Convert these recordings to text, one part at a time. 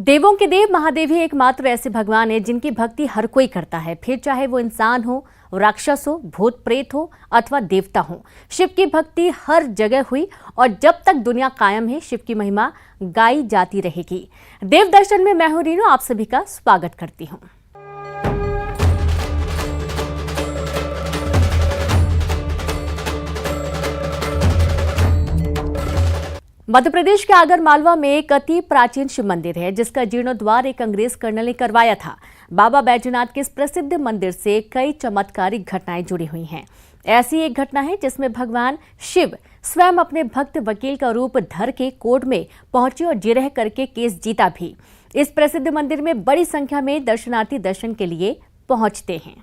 देवों के देव महादेव ही एकमात्र ऐसे भगवान है जिनकी भक्ति हर कोई करता है, फिर चाहे वो इंसान हो, राक्षस हो, भूत प्रेत हो अथवा देवता हो। शिव की भक्ति हर जगह हुई और जब तक दुनिया कायम है शिव की महिमा गाई जाती रहेगी। देव दर्शन में मैं हूं रीनू, आप सभी का स्वागत करती हूं। मध्य प्रदेश के आगर मालवा में एक अति प्राचीन शिव मंदिर है जिसका जीर्णोद्वार एक अंग्रेज कर्नल ने करवाया था। बाबा बैजनाथ के इस प्रसिद्ध मंदिर से कई चमत्कारिक घटनाएं जुड़ी हुई हैं। ऐसी एक घटना है जिसमें भगवान शिव स्वयं अपने भक्त वकील का रूप धर के कोर्ट में पहुंचे और जिरह करके केस जीता भी। इस प्रसिद्ध मंदिर में बड़ी संख्या में दर्शनार्थी दर्शन के लिए पहुंचते हैं।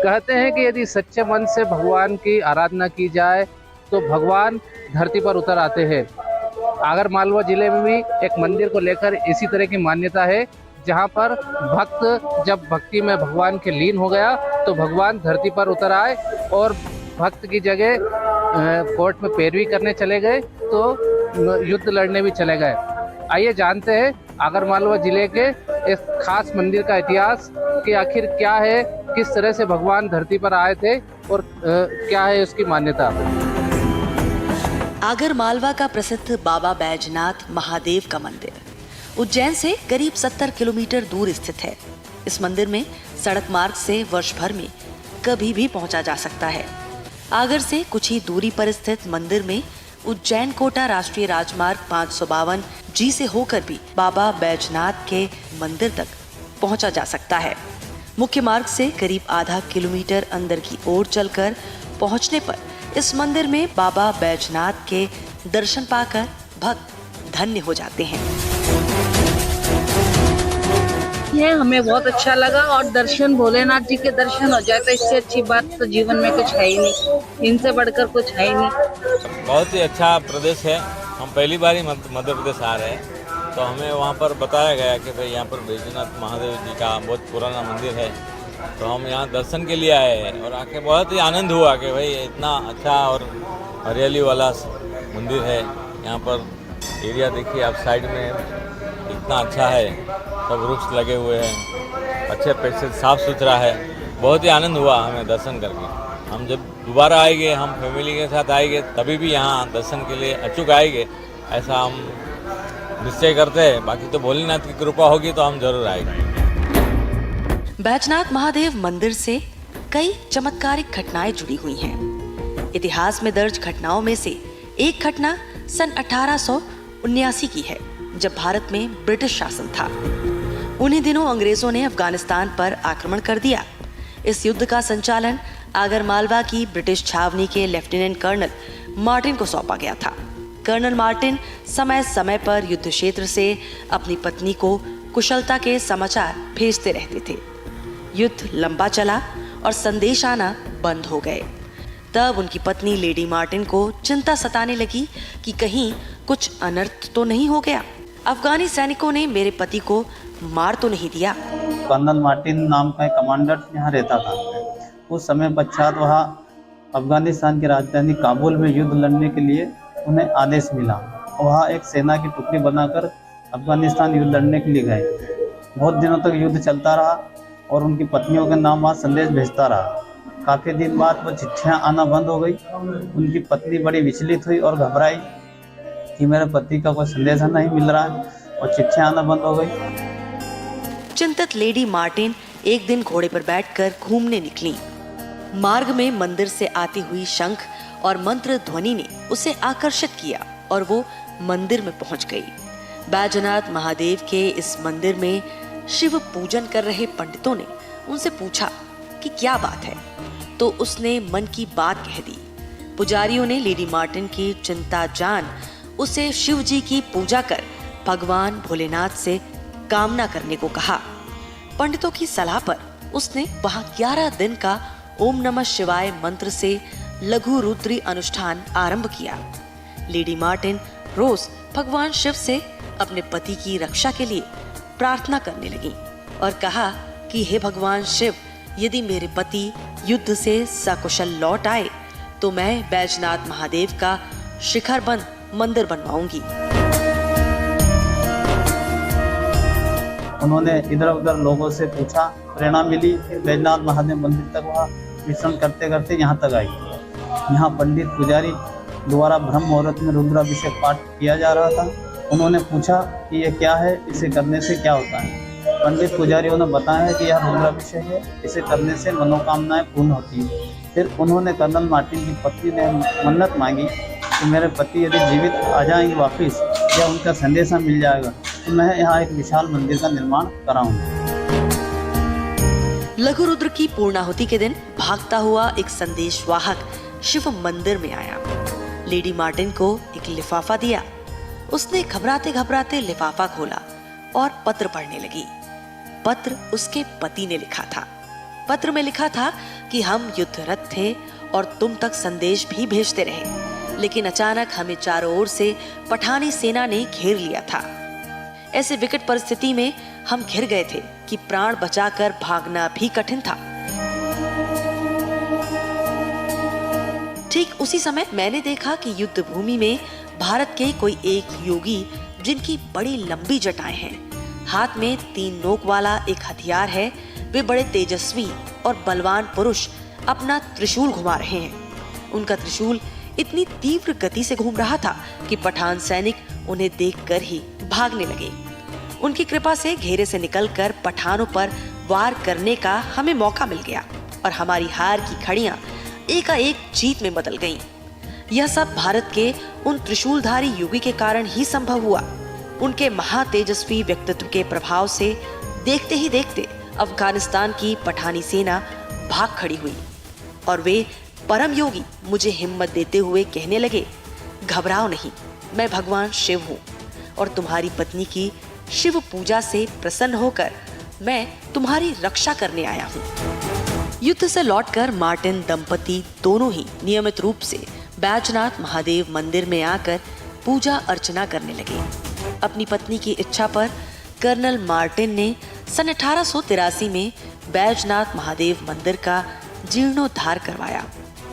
कहते हैं कि यदि सच्चे मन से भगवान की आराधना की जाए तो भगवान धरती पर उतर आते हैं। आगर मालवा जिले में भी एक मंदिर को लेकर इसी तरह की मान्यता है, जहां पर भक्त जब भक्ति में भगवान के लीन हो गया तो भगवान धरती पर उतर आए और भक्त की जगह कोर्ट में पैरवी करने चले गए तो युद्ध लड़ने भी चले गए। आइए जानते हैं आगर मालवा जिले के इस खास मंदिर का इतिहास कि आखिर क्या है, किस तरह से भगवान धरती पर आए थे और क्या है उसकी मान्यता। आगर मालवा का प्रसिद्ध बाबा बैजनाथ महादेव का मंदिर उज्जैन से करीब 70 किलोमीटर दूर स्थित है। इस मंदिर में सड़क मार्ग से वर्ष भर में कभी भी पहुंचा जा सकता है। आगर से कुछ ही दूरी पर स्थित मंदिर में उज्जैन कोटा राष्ट्रीय राजमार्ग 552 जी से होकर भी बाबा बैजनाथ के मंदिर तक पहुंचा जा सकता है। मुख्य मार्ग से करीब आधा किलोमीटर अंदर की ओर चलकर पहुंचने पर इस मंदिर में बाबा बैजनाथ के दर्शन पाकर भक्त धन्य हो जाते हैं। ये हमें बहुत अच्छा लगा और दर्शन भोलेनाथ जी के दर्शन हो जाए तो इससे अच्छी बात तो जीवन में कुछ है ही नहीं, इनसे बढ़कर कुछ है ही नहीं। बहुत ही अच्छा प्रदेश है। हम पहली बार ही मध्य प्रदेश आ रहे हैं तो हमें वहाँ पर बताया गया कि भाई यहाँ पर बैजनाथ महादेव जी का बहुत पुराना मंदिर है, तो हम यहाँ दर्शन के लिए आए हैं और आके बहुत ही आनंद हुआ कि भाई इतना अच्छा और हरियाली वाला मंदिर है। यहाँ पर एरिया देखिए आप, साइड में इतना अच्छा है, सब वृक्ष लगे हुए हैं, अच्छे पैसे साफ सुथरा है। बहुत ही आनंद हुआ हमें दर्शन करके। हम जब दोबारा आएंगे, हम फैमिली के साथ आएंगे तभी भी यहाँ दर्शन के लिए अचूक आएंगे, ऐसा हम निश्चय करते हैं। बाकी तो भोलेनाथ की कृपा होगी तो हम जरूर आएंगे। बैजनाथ महादेव मंदिर से कई चमत्कारिक घटनाएं जुड़ी हुई हैं। इतिहास में दर्ज घटनाओं में से एक घटना सन 1879 की है, जब भारत में ब्रिटिश शासन था। उन्हीं दिनों अंग्रेजों ने अफगानिस्तान पर आक्रमण कर दिया। इस युद्ध का संचालन आगर मालवा की ब्रिटिश छावनी के लेफ्टिनेंट कर्नल मार्टिन को सौंपा गया था। कर्नल मार्टिन समय समय पर युद्ध क्षेत्र से अपनी पत्नी को कुशलता के समाचार भेजते रहते थे। युद्ध लंबा चला और संदेश आना बंद हो गए। तब उनकी पत्नी लेडी मार्टिन को चिंता सताने लगी कि कहीं कुछ अनर्थ तो नहीं हो गया। अफगानी सैनिकों ने मेरे पति को मार तो नहीं दिया। कर्नल मार्टिन नाम का एक कमांडर यहाँ रहता था। उस समय पश्चात वहाँ अफगानिस्तान की राजधानी काबुल में युद्ध लड़ने के लिए उन्हें आदेश मिला। वहाँ एक सेना की टुकड़ी बनाकर अफगानिस्तान युद्ध लड़ने के लिए गए। बहुत दिनों तक युद्ध चलता रहा और उनकी पत्नियों के नाम वहाँ संदेश भेजता रहा। काफ़ी दिन बाद वो चिट्ठियाँ आना बंद हो गई। उनकी पत्नी बड़ी विचलित हुई और घबराई कि मेरे पति का कोई संदेश नहीं मिल रहा है और चिट्ठियाँ आना बंद हो गई। चिंतित लेडी मार्टिन एक दिन घोड़े पर बैठकर घूमने निकली। मार्ग में मंदिर से आती हुई शंख और मंत्र ध्वनि ने उसे आकर्षित किया और वो मंदिर में पहुंच गई। बैजनाथ महादेव के इस मंदिर में शिव पूजन कर रहे पंडितों ने उनसे पूछा कि क्या बात है, तो उसने मन की बात कह दी। पुजारियों ने लेडी मार्टिन की चिंता जान उसे शिव जी की पूजा कर भगवान भोलेनाथ से कामना करने को कहा। पंडितों की सलाह पर उसने वहां 11 दिन का ओम नमः शिवाय मंत्र से लघु रुद्री अनुष्ठान आरंभ किया। लेडी मार्टिन रोज भगवान शिव से अपने पति की रक्षा के लिए प्रार्थना करने लगी और कहा कि हे भगवान शिव, यदि मेरे पति युद्ध से सकुशल लौट आए तो मैं बैजनाथ महादेव का शिखरबंद मंदिर बनवाऊंगी। उन्होंने इधर उधर लोगों से पूछा, प्रेरणा मिली। फिर बैजनाथ महादेव मंदिर तक वह विचरण करते करते यहाँ तक आई। यहाँ पंडित पुजारी द्वारा ब्रह्म मुहूर्त में रुद्राभिषेक पाठ किया जा रहा था। उन्होंने पूछा कि ये क्या है, इसे करने से क्या होता है। पंडित पुजारियों ने बताया कि यह रुद्राभिषेक है, इसे करने से मनोकामनाएं पूर्ण होती है। फिर उन्होंने कर्नल मार्टिन की पत्नी ने मन्नत मांगी कि मेरे पति यदि जीवित आ जाएंगे वापिस या उनका संदेशा मिल जाएगा तो मैं यहाँ एक विशाल मंदिर का निर्माण कराऊंगा। लघु रुद्र की पूर्णाहुति के दिन भागता हुआ एक संदेशवाहक शिव मंदिर में आया। लेडी मार्टिन को एक लिफाफा दिया। उसने घबराते घबराते लिफाफा खोला और पत्र पढ़ने लगी। पत्र उसके पति ने लिखा था। पत्र में लिखा था कि हम युद्धरत थे और तुम तक संदेश भी भेजते रहे, लेकिन अचानक हमें चारों ओर से पठानी सेना ने घेर लिया था। ऐसे विकट परिस्थिति में हम घिर गए थे कि प्राण बचाकर भागना भी कठिन था। ठीक उसी समय मैंने देखा कि युद्ध भूमि में भारत के कोई एक योगी, जिनकी बड़ी लंबी जटाएं हैं, हाथ में 3 नोक वाला एक हथियार है, वे बड़े तेजस्वी और बलवान पुरुष अपना त्रिशूल घुमा रहे हैं। उनका त्रिशूल इतनी तीव्र गति से घूम रहा था कि पठान सैनिक उन्हें देखकर ही भागने लगे। उनकी कृपा से घेरे से निकलकर पठानों पर वार करने का हमें मौका मिल गया और हमारी हार की खड़ियां एकाएक जीत में बदल गईं। यह सब भारत के उन त्रिशूलधारी योगी के कारण ही संभव हुआ। उनके महातेजस्वी व्यक्तित्व के प्रभाव से देखते ही देखते अफगानिस्तान की पठानी सेना भाग खड़ी हुई और वे परम योगी मुझे हिम्मत देते हुए कहने लगे, घबराओ नहीं, मैं भगवान शिव हूँ और तुम्हारी पत्नी की शिव पूजा से प्रसन्न होकर मैं तुम्हारी रक्षा करने आया हूँ। युद्ध से लौटकर मार्टिन दंपति दोनों ही नियमित रूप से बैजनाथ महादेव मंदिर में आकर पूजा अर्चना करने लगे। अपनी पत्नी की इच्छा पर कर्नल मार्टिन ने सन 1883 में बैजनाथ महादेव मंदिर का जीर्णोद्धार करवाया,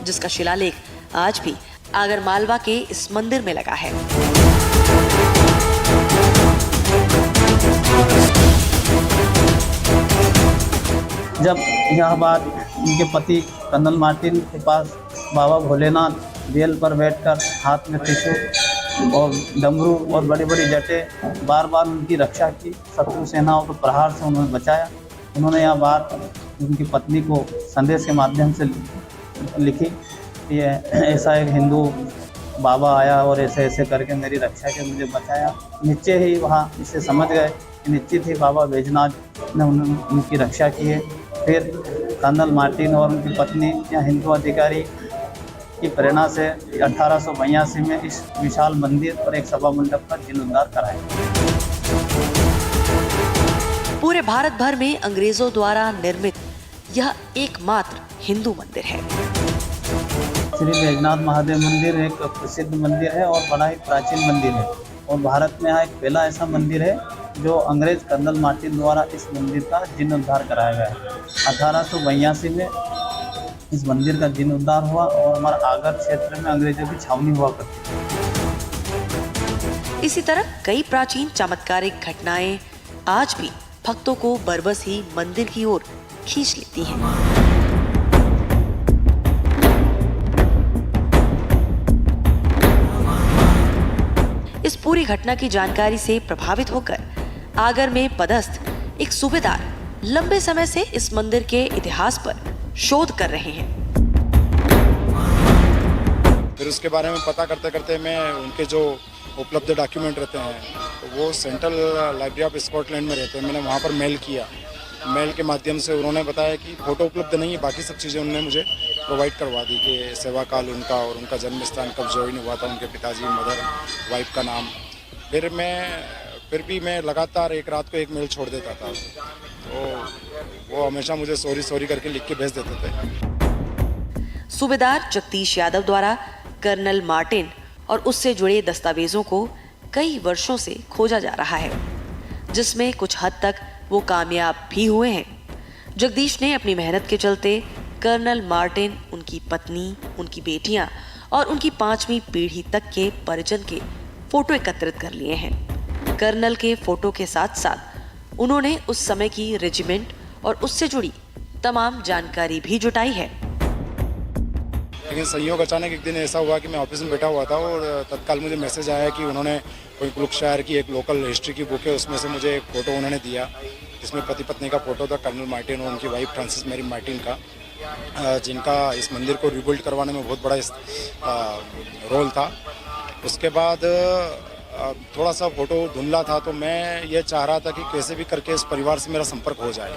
जिसका शिलालेख आज भी आगरमालवा के इस मंदिर में लगा है। जब यह बात उनके पति कर्नल मार्टिन के पास बाबा भोलेनाथ बेल पर बैठकर हाथ में त्रिशूल और डमरू और बड़ी बड़ी जटें बार बार उनकी रक्षा की, शत्रु सेनाओं को प्रहार से उन्होंने बचाया। उन्होंने यह बात उनकी पत्नी को संदेश के माध्यम से लिखी, ये ऐसा एक हिंदू बाबा आया और ऐसे ऐसे करके मेरी रक्षा के मुझे बचाया। नीचे ही वहाँ इसे समझ गए कि निश्चित ही बाबा बैजनाथ ने उनकी रक्षा की है। फिर कर्नल मार्टिन और उनकी पत्नी या हिंदू अधिकारी की प्रेरणा से 1882 में इस विशाल मंदिर और एक सभा मंडप का जीर्णोद्धार कराया। पूरे भारत भर में अंग्रेजों द्वारा निर्मित यह एकमात्र हिंदू मंदिर है। श्री बैजनाथ महादेव मंदिर एक प्रसिद्ध मंदिर है और बड़ा ही प्राचीन मंदिर है और भारत में यहाँ एक पहला ऐसा मंदिर है जो अंग्रेज कर्नल मार्टिन द्वारा इस मंदिर का जीर्णोद्धार कराया गया है। 1882 में इस मंदिर का जीर्णोद्धार हुआ और हमारा आगर क्षेत्र में अंग्रेजों की छावनी हुआ करती थी। इसी तरह कई प्राचीन चमत्कारिक घटनाएं आज भी भक्तों को बरबस ही मंदिर की ओर खींच लेती हैं। इस पूरी घटना की जानकारी से प्रभावित होकर आगर में पदस्थ एक सूबेदार लंबे समय से इस मंदिर के इतिहास पर शोध कर रहे हैं। फिर उसके बारे में पता करते करते मैं उनके जो उपलब्ध डॉक्यूमेंट रहते हैं तो वो सेंट्रल लाइब्रेरी ऑफ स्कॉटलैंड में रहते हैं। मैंने वहाँ पर मेल किया। मेल के माध्यम से उन्होंने बताया कि फ़ोटो उपलब्ध नहीं है, बाकी सब चीज़ें उन्होंने मुझे प्रोवाइड करवा दी कि सेवा काल उनका और उनका जन्म स्थान कब ज्वाइन हुआ था, उनके पिताजी, मदर, वाइफ का नाम। फिर भी मैं लगातार एक रात को एक मेल छोड़ देता था तो वो हमेशा मुझे सॉरी करके लिख के भेज देते थे। सूबेदार जगदीश यादव द्वारा कर्नल मार्टिन और उससे जुड़े दस्तावेजों को कई वर्षों से खोजा जा रहा है, जिसमें कुछ हद तक वो कामयाब भी हुए हैं। जगदीश ने अपनी मेहनत के चलते कर्नल मार्टिन, उनकी पत्नी, उनकी बेटियां और उनकी 5वीं पीढ़ी तक के परिजन के फोटो एकत्रित कर लिए हैं। कर्नल के फोटो के साथ साथ उन्होंने उस समय की रेजिमेंट और उससे जुड़ी तमाम जानकारी भी जुटाई है। लेकिन संयोग अचानक एक दिन ऐसा हुआ कि मैं ऑफिस में बैठा हुआ था और तत्काल मुझे मैसेज आया कि उन्होंने कोई कुलुकशायर की एक लोकल हिस्ट्री की बुक है, उसमें से मुझे एक फ़ोटो उन्होंने दिया जिसमें पति पत्नी का फ़ोटो था, कर्नल मार्टिन और उनकी वाइफ फ्रांसिस मैरी मार्टिन का, जिनका इस मंदिर को रिबिल्ड करवाने में बहुत बड़ा रोल था। उसके बाद थोड़ा सा फ़ोटो धुंधला था, तो मैं ये चाह रहा था कि कैसे भी करके इस परिवार से मेरा संपर्क हो जाए।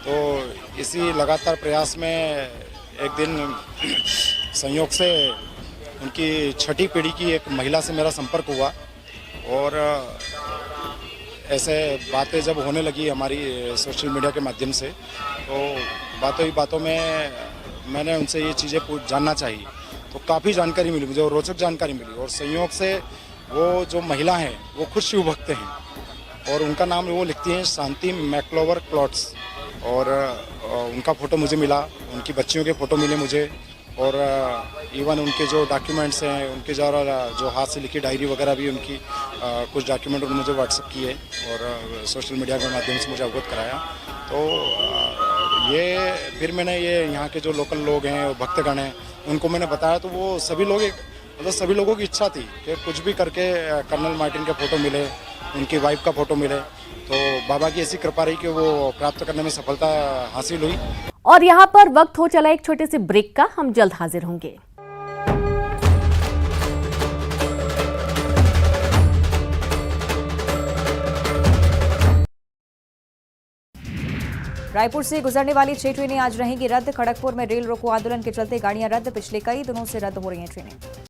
तो इसी लगातार प्रयास में एक दिन संयोग से उनकी 6ठी पीढ़ी की एक महिला से मेरा संपर्क हुआ और ऐसे बातें जब होने लगी हमारी सोशल मीडिया के माध्यम से, तो बातों ही बातों में मैंने उनसे ये चीज़ें जानना चाहिए, तो काफ़ी जानकारी मिली मुझे और रोचक जानकारी मिली। और संयोग से वो जो महिला हैं वो खुद शिव भक्त हैं और उनका नाम वो लिखती हैं शांति मैक्लोवर क्लॉट्स, और उनका फ़ोटो मुझे मिला, उनकी बच्चियों के फ़ोटो मिले मुझे, और इवन उनके जो डॉक्यूमेंट्स हैं, उनके जो हाथ से लिखी डायरी वगैरह भी उनकी कुछ डॉक्यूमेंट उन्होंने मुझे व्हाट्सएप किए और सोशल मीडिया के माध्यम से मुझे अवगत कराया। तो ये फिर मैंने ये यहाँ के जो लोकल लोग हैं, भक्तगण हैं, उनको मैंने बताया, तो वो सभी लोग मतलब सभी लोगों की इच्छा थी कि कुछ भी करके कर्नल मार्टिन के फ़ोटो मिले, उनकी वाइफ का फ़ोटो मिले। तो बाबा की ऐसी कृपा रही कि वो प्राप्त करने में सफलता हासिल हुई। और यहाँ पर वक्त हो चला एक छोटे से ब्रेक का, हम जल्द हाजिर होंगे। रायपुर से गुजरने वाली 6 ट्रेनें आज रहेंगी रद्द। खड़गपुर में रेल रोको आंदोलन के चलते गाड़ियां रद्द। पिछले कई दिनों से रद्द हो रही हैं ट्रेनें।